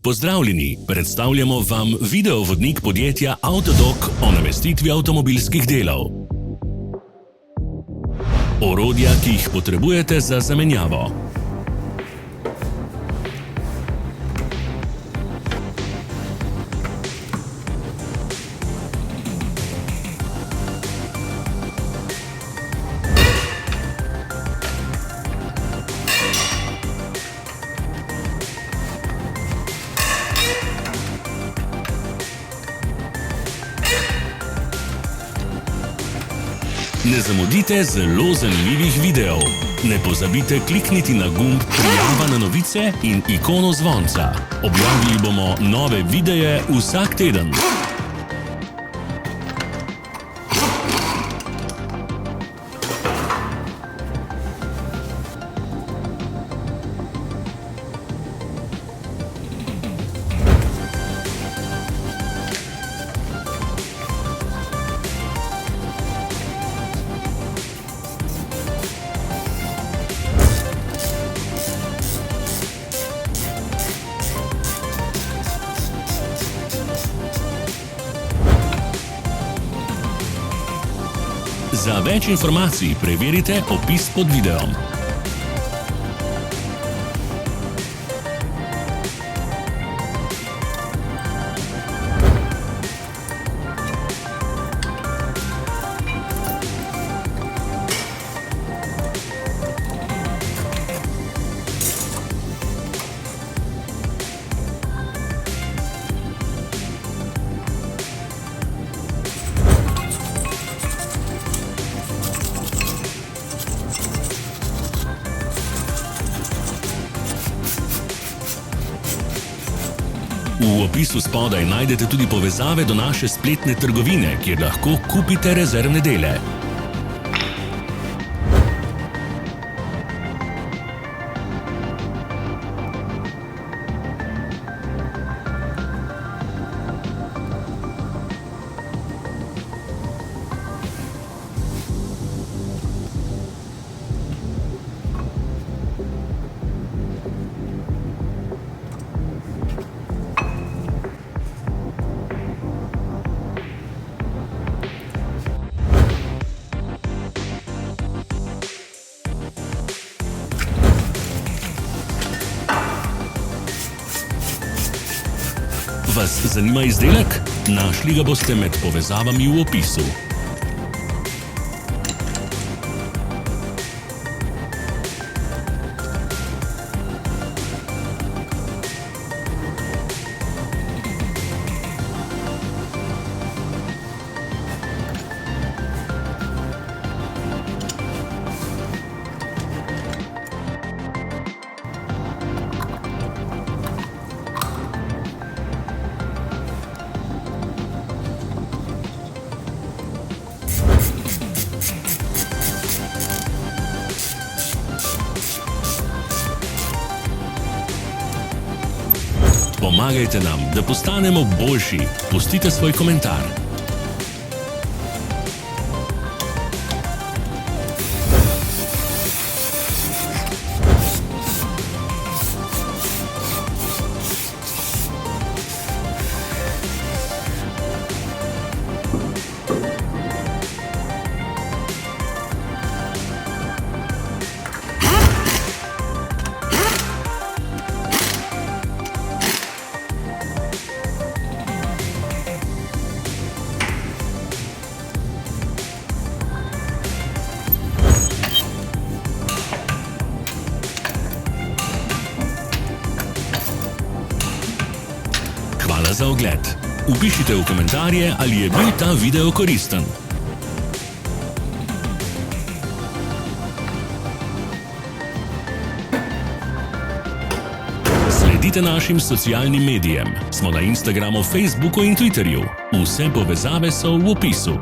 Pozdravljeni, predstavljamo vam videovodnik podjetja Avtodok o namestitvi avtomobilskih delov. Orodja, ki jih potrebujete za zamenjavo. Ne zamudite zelo zanimivih videov. Ne pozabite klikniti na gumb Prijava na novice in ikono zvonca. Objavili bomo nove videe vsak teden. Za več informacij preverite opis pod videom. V opisu spodaj najdete tudi povezave do naše spletne trgovine, kjer lahko kupite rezervne dele. Vas zanima izdelek? Našli ga boste med povezavami v opisu. Pomagajte nam, da postanemo boljši. Pustite svoj komentar. Hvala za ogled. Vpišite v komentarje, ali je bil ta video koristen. Sledite našim socialnim medijem. Smo na Instagramu, Facebooku in Twitterju. Vse povezave so v opisu.